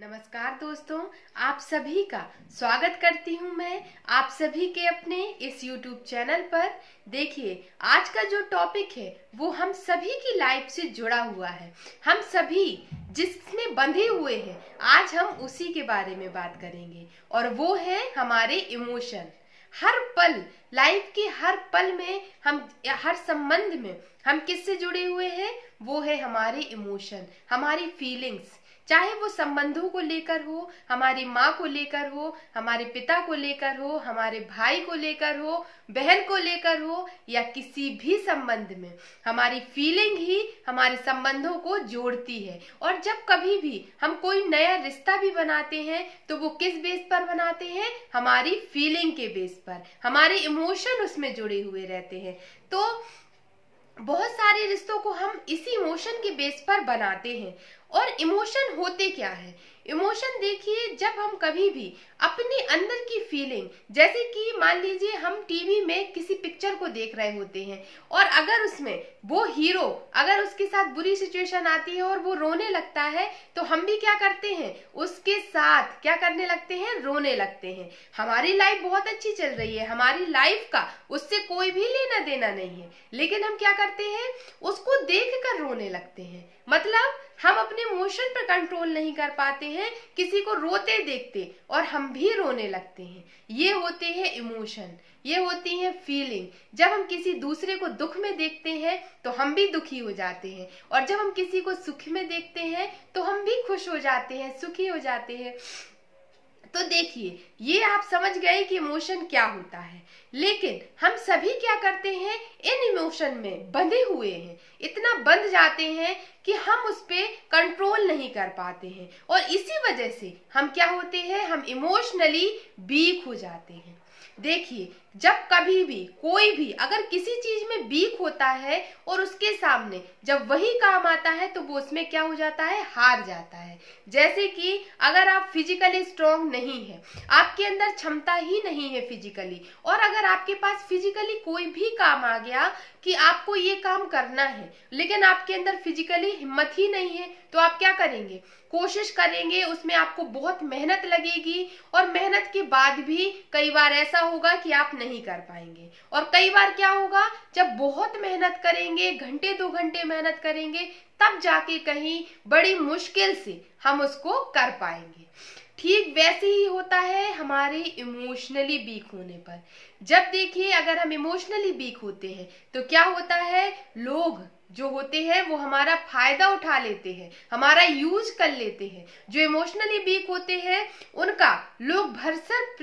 नमस्कार दोस्तों, आप सभी का स्वागत करती हूं मैं आप सभी के अपने इस YouTube चैनल पर। देखिए, आज का जो टॉपिक है वो हम सभी की लाइफ से जुड़ा हुआ है। हम सभी जिसमें बंधे हुए हैं, आज हम उसी के बारे में बात करेंगे और वो है हमारे इमोशन। हर पल, लाइफ के हर पल में, हम हर संबंध में हम किससे जुड़े हुए हैं? वो है हमारे इमोशन, हमारी फीलिंग्स। चाहे वो संबंधों को लेकर हो, हमारी माँ को लेकर हो, हमारे पिता को लेकर हो, हमारे भाई को लेकर हो, बहन को लेकर हो, या किसी भी संबंध में हमारी फीलिंग ही हमारे संबंधों को जोड़ती है। और जब कभी भी हम कोई नया रिश्ता भी बनाते हैं तो वो किस बेस पर बनाते हैं? हमारी फीलिंग के बेस पर, हमारे इमोशन उसमें जुड़े हुए रहते हैं। तो बहुत सारे रिश्तों को हम इसी इमोशन के बेस पर बनाते हैं। और इमोशन होते क्या है? इमोशन देखिए, जब हम कभी भी अपने अंदर की फीलिंग, जैसे कि मान लीजिए हम टीवी में किसी पिक्चर को देख रहे होते हैं और अगर उसमें वो हीरो, अगर उसके साथ बुरी सिचुएशन आती है और वो रोने लगता है, तो हम भी क्या करते हैं? उसके साथ क्या करने लगते हैं? रोने लगते हैं। हमारी लाइफ बहुत अच्छी चल रही है, हमारी लाइफ का उससे कोई भी लेना देना नहीं है, लेकिन हम क्या करते हैं? उसको देख कर रोने लगते हैं। मतलब हम अपने इमोशन पर कंट्रोल नहीं कर पाते हैं, किसी को रोते देखते और हम भी रोने लगते हैं। ये होते हैं इमोशन, ये होती है फीलिंग। जब हम किसी दूसरे को दुख में देखते हैं तो हम भी दुखी हो जाते हैं, और जब हम किसी को सुख में देखते हैं तो हम भी खुश हो जाते हैं, सुखी हो जाते हैं। तो देखिए, ये आप समझ गए कि इमोशन क्या होता है। लेकिन हम सभी क्या करते हैं? इन इमोशन में बंधे हुए हैं, इतना बंध जाते हैं कि हम उस पे कंट्रोल नहीं कर पाते हैं, और इसी वजह से हम क्या होते हैं? हम इमोशनली वीक हो जाते हैं। देखिए, जब कभी भी कोई भी अगर किसी चीज में वीक होता है और उसके सामने जब वही काम आता है तो वो उसमें क्या हो जाता है? हार जाता है। जैसे कि अगर आप फिजिकली स्ट्रांग नहीं है, आपके अंदर क्षमता ही नहीं है फिजिकली, और अगर आपके पास फिजिकली कोई भी काम आ गया कि आपको ये काम करना है, लेकिन आपके अंदर फिजिकली हिम्मत ही नहीं है, तो आप क्या करेंगे? कोशिश करेंगे, उसमें आपको बहुत मेहनत लगेगी, और मेहनत के बाद भी कई बार ऐसा होगा कि आप नहीं कर पाएंगे। और कई बार क्या होगा? जब बहुत मेहनत करेंगे, घंटे 2 घंटे मेहनत करेंगे, तब जाके कहीं बड़ी मुश्किल से हम उसको कर पाएंगे। ठीक वैसे ही होता है हमारे इमोशनली वीक होने पर। जब देखिए, अगर हम इमोशनली वीक होते हैं तो क्या होता है? लोग जो होते हैं वो हमारा फायदा उठा लेते हैं, हमारा यूज कर लेते हैं। जो इमोशनली वीक होते हैं उनका लोग भरसक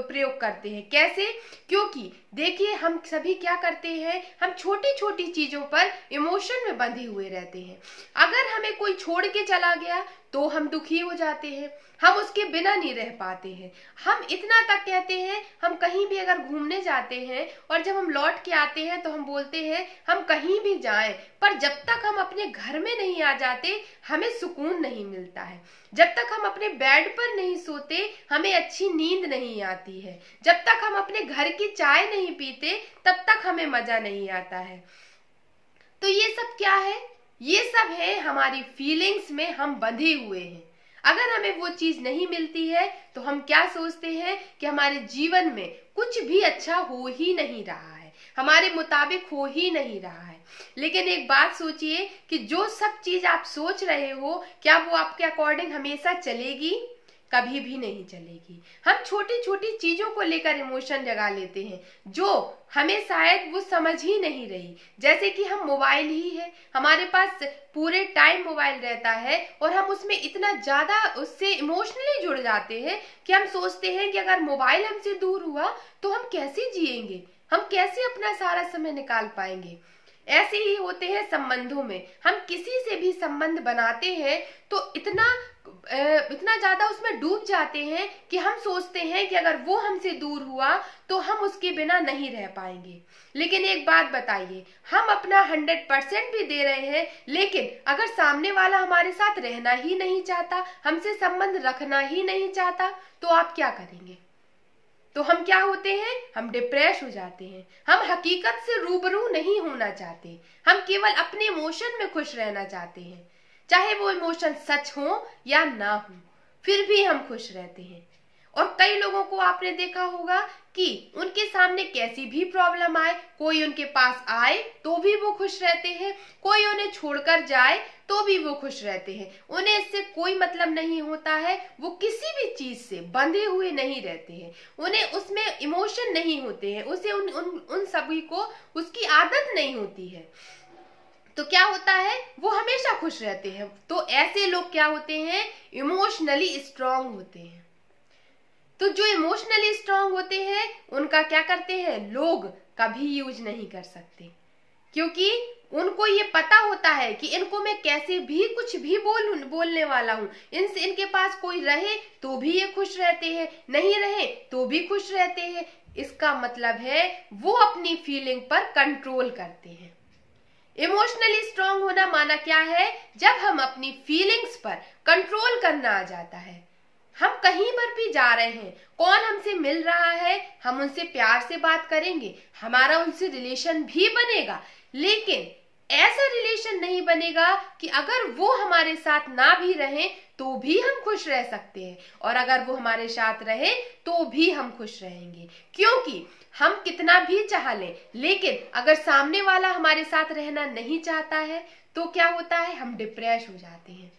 प्रयोग करते हैं। कैसे? क्योंकि देखिए, हम सभी क्या करते हैं? हम छोटी छोटी चीजों पर इमोशन में बंधे हुए रहते हैं। अगर हमें कोई छोड़ के चला गया तो हम दुखी हो जाते हैं, हम उसके बिना नहीं रह पाते हैं। हम इतना तक कहते हैं, हम कहीं भी अगर घूमने जाते हैं और जब हम लौट के आते हैं तो हम बोलते हैं हम कहीं भी जाएं, पर जब तक हम अपने घर में नहीं आ जाते हमें सुकून नहीं मिलता है। जब तक हम अपने बेड पर नहीं सोते हमें अच्छी नींद नहीं आती है। जब तक हम अपने घर की चाय नहीं पीते तब तक हमें मजा नहीं आता है। तो ये सब क्या है? ये सब है हमारी फीलिंग्स में हम बंधे हुए हैं। अगर हमें वो चीज नहीं मिलती है तो हम क्या सोचते हैं कि हमारे जीवन में कुछ भी अच्छा हो ही नहीं रहा है, हमारे मुताबिक हो ही नहीं रहा है। लेकिन एक बात सोचिए कि जो सब चीज आप सोच रहे हो, क्या वो आपके अकॉर्डिंग हमेशा चलेगी? कभी भी नहीं चलेगी। हम छोटी छोटी चीजों को लेकर इमोशन जगा लेते हैं जो हमें शायद वो समझ ही नहीं रही। जैसे कि हम मोबाइल ही है, हमारे पास पूरे टाइम मोबाइल रहता है और हम उसमें इतना ज्यादा उससे इमोशनली जुड़ जाते हैं कि हम सोचते हैं कि अगर मोबाइल हमसे दूर हुआ तो हम कैसे जिएंगे, हम कैसे अपना सारा समय निकाल पाएंगे। ऐसे ही होते हैं संबंधों में। हम किसी से भी संबंध बनाते हैं तो इतना ज्यादा उसमें डूब जाते हैं कि हम सोचते हैं कि अगर वो हमसे दूर हुआ तो हम उसके बिना नहीं रह पाएंगे। लेकिन एक बात बताइए, हम अपना 100% भी दे रहे हैं, लेकिन अगर सामने वाला हमारे साथ रहना ही नहीं चाहता, हमसे संबंध रखना ही नहीं चाहता, तो आप क्या करेंगे? तो हम क्या होते हैं? हम डिप्रेस हो जाते हैं। हम हकीकत से रूबरू नहीं होना चाहते, हम केवल अपने इमोशन में खुश रहना चाहते हैं, चाहे वो इमोशन सच हो या ना हो। फिर भी हम खुश रहते हैं। और कई लोगों को आपने देखा होगा कि उनके सामने कैसी भी प्रॉब्लम आए, कोई उनके पास आए तो भी वो खुश रहते हैं, कोई उन्हें छोड़कर जाए तो भी वो खुश रहते हैं। उन्हें इससे कोई मतलब नहीं होता है, वो किसी भी चीज से बंधे हुए नहीं रहते हैं, उन्हें उसमें इमोशन नहीं होते हैं, उसे उन सभी को उसकी आदत नहीं होती है। तो क्या होता है, वो हमेशा खुश रहते हैं। तो ऐसे लोग क्या होते हैं, इमोशनली स्ट्रांग होते हैं। तो जो इमोशनली स्ट्रांग होते हैं उनका क्या करते हैं, लोग कभी यूज नहीं कर सकते, क्योंकि उनको ये पता होता है कि इनको मैं कैसे भी कुछ भी बोलने वाला हूँ, इनके पास कोई रहे तो भी ये खुश रहते हैं, नहीं रहे तो भी खुश रहते हैं। इसका मतलब है वो अपनी फीलिंग पर कंट्रोल करते हैं। इमोशनली स्ट्रांग होना माना क्या है, जब हम अपनी फीलिंग्स पर कंट्रोल करना आ जाता है। हम कहीं पर भी जा रहे हैं, कौन हमसे मिल रहा है, हम उनसे प्यार से बात करेंगे, हमारा उनसे रिलेशन भी बनेगा, लेकिन ऐसा रिलेशन नहीं बनेगा कि अगर वो हमारे साथ ना भी रहें तो भी हम खुश रह सकते हैं, और अगर वो हमारे साथ रहे तो भी हम खुश रहेंगे। क्योंकि हम कितना भी चाह लें, लेकिन अगर सामने वाला हमारे साथ रहना नहीं चाहता है तो क्या होता है, हम डिप्रेस हो जाते हैं,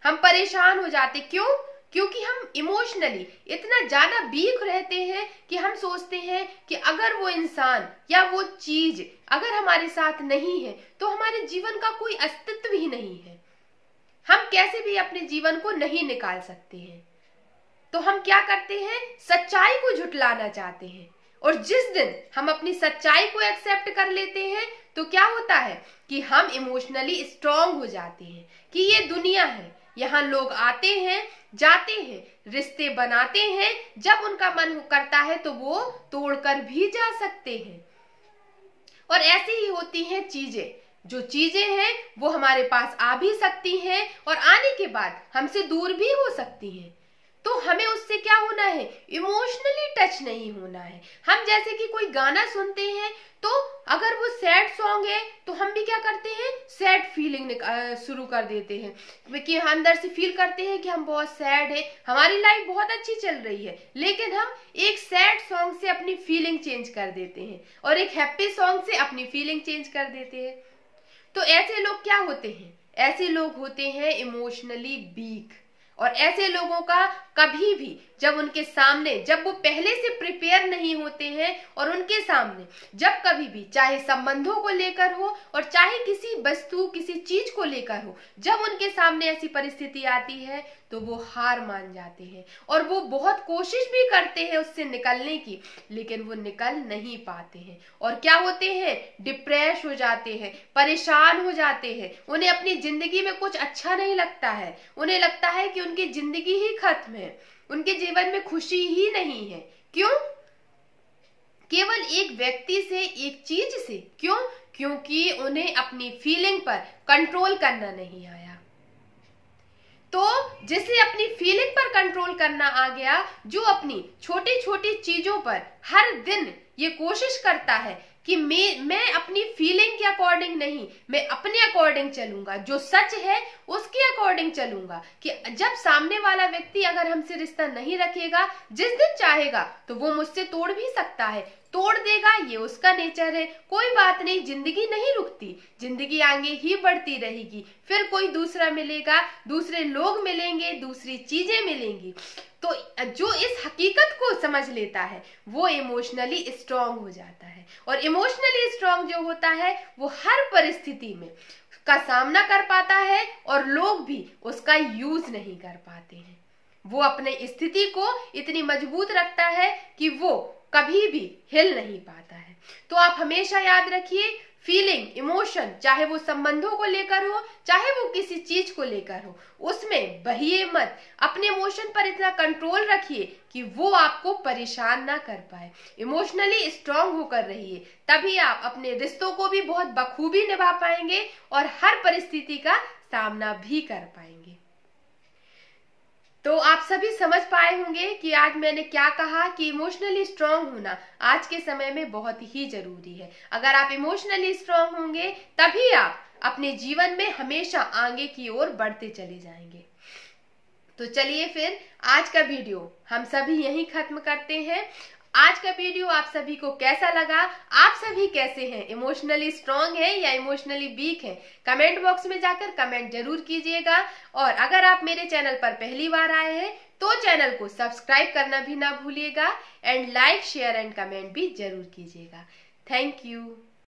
हम परेशान हो जाते। क्यों? क्योंकि हम इमोशनली इतना ज्यादा वीक रहते हैं कि हम सोचते हैं कि अगर वो इंसान या वो चीज अगर हमारे साथ नहीं है तो हमारे जीवन का कोई अस्तित्व ही नहीं है, हम कैसे भी अपने जीवन को नहीं निकाल सकते हैं। तो हम क्या करते हैं, सच्चाई को झुटलाना चाहते हैं, और जिस दिन हम अपनी सच्चाई को एक्सेप्ट कर लेते हैं तो क्या होता है कि हम इमोशनली स्ट्रांग हो जाते हैं कि ये दुनिया है, यहाँ लोग आते हैं जाते हैं, रिश्ते बनाते हैं, जब उनका मन करता है तो वो तोड़कर भी जा सकते हैं। और ऐसी ही होती हैं चीजें, जो चीजें हैं वो हमारे पास आ भी सकती हैं और आने के बाद हमसे दूर भी हो सकती हैं। तो हमें उससे क्या होना है, इमोशनली टच नहीं होना है। हम जैसे कि कोई गाना सुनते हैं तो अगर वो सैड सॉन्ग है तो हम भी क्या करते हैं, सैड फीलिंग शुरू कर देते हैं, कि अंदर से फील करते हैं कि हम बहुत सैड है, हमारी लाइफ बहुत अच्छी चल रही है, लेकिन हम एक सैड सॉन्ग से अपनी फीलिंग चेंज कर देते हैं और एक हैप्पी सॉन्ग से अपनी फीलिंग चेंज कर देते हैं। तो ऐसे लोग क्या होते हैं, ऐसे लोग होते हैं इमोशनली वीक। और ऐसे लोगों का कभी भी जब उनके सामने, जब वो पहले से प्रिपेयर नहीं होते हैं और उनके सामने जब कभी भी, चाहे संबंधों को लेकर हो और चाहे किसी वस्तु किसी चीज को लेकर हो, जब उनके सामने ऐसी परिस्थिति आती है तो वो हार मान जाते हैं और वो बहुत कोशिश भी करते हैं उससे निकलने की, लेकिन वो निकल नहीं पाते हैं और क्या होते हैं, डिप्रेस हो जाते हैं, परेशान हो जाते हैं, उन्हें अपनी जिंदगी में कुछ अच्छा नहीं लगता है, उन्हें लगता है कि उनकी जिंदगी ही खत्म है, उनके जीवन में खुशी ही नहीं है। क्यों? केवल एक व्यक्ति से, एक चीज से। क्यों? क्योंकि उन्हें अपनी फीलिंग पर कंट्रोल करना नहीं आया। तो जिसे अपनी फीलिंग पर कंट्रोल करना आ गया, जो अपनी छोटी छोटी चीजों पर हर दिन ये कोशिश करता है कि मैं अपनी फीलिंग के अकॉर्डिंग नहीं, मैं अपने अकॉर्डिंग चलूंगा, जो सच है उसके अकॉर्डिंग चलूंगा, कि जब सामने वाला व्यक्ति अगर हमसे रिश्ता नहीं रखेगा, जिस दिन चाहेगा तो वो मुझसे तोड़ भी सकता है, तोड़ देगा, ये उसका नेचर है, कोई बात नहीं, जिंदगी नहीं रुकती, जिंदगी आगे ही बढ़ती रहेगी, फिर कोई दूसरा मिलेगा, दूसरे लोग मिलेंगे, दूसरी चीजें मिलेंगी। तो जो इस हकीकत को समझ लेता है वो इमोशनली स्ट्रांग हो जाता है, और इमोशनली स्ट्रांग जो होता है वो हर परिस्थिति में का सामना कर पाता है और लोग भी उसका यूज नहीं कर पाते हैं। वो अपने स्थिति को इतनी मजबूत रखता है कि वो कभी भी हिल नहीं पाता है। तो आप हमेशा याद रखिए, फीलिंग, इमोशन, चाहे वो संबंधों को लेकर हो, चाहे वो किसी चीज को लेकर हो, उसमें बहिए मत, अपने इमोशन पर इतना कंट्रोल रखिए कि वो आपको परेशान ना कर पाए। इमोशनली स्ट्रांग होकर रहिए, तभी आप अपने रिश्तों को भी बहुत बखूबी निभा पाएंगे और हर परिस्थिति का सामना भी कर पाएंगे। तो आप सभी समझ पाए होंगे कि आज मैंने क्या कहा, कि इमोशनली स्ट्रांग होना आज के समय में बहुत ही जरूरी है। अगर आप इमोशनली स्ट्रांग होंगे तभी आप अपने जीवन में हमेशा आगे की ओर बढ़ते चले जाएंगे। तो चलिए फिर आज का वीडियो हम सभी यहीं खत्म करते हैं। आज का वीडियो आप सभी को कैसा लगा, आप सभी कैसे हैं, इमोशनली स्ट्रांग हैं या इमोशनली वीक हैं, कमेंट बॉक्स में जाकर कमेंट जरूर कीजिएगा। और अगर आप मेरे चैनल पर पहली बार आए हैं तो चैनल को सब्सक्राइब करना भी ना भूलिएगा and like share and comment भी जरूर कीजिएगा। Thank you.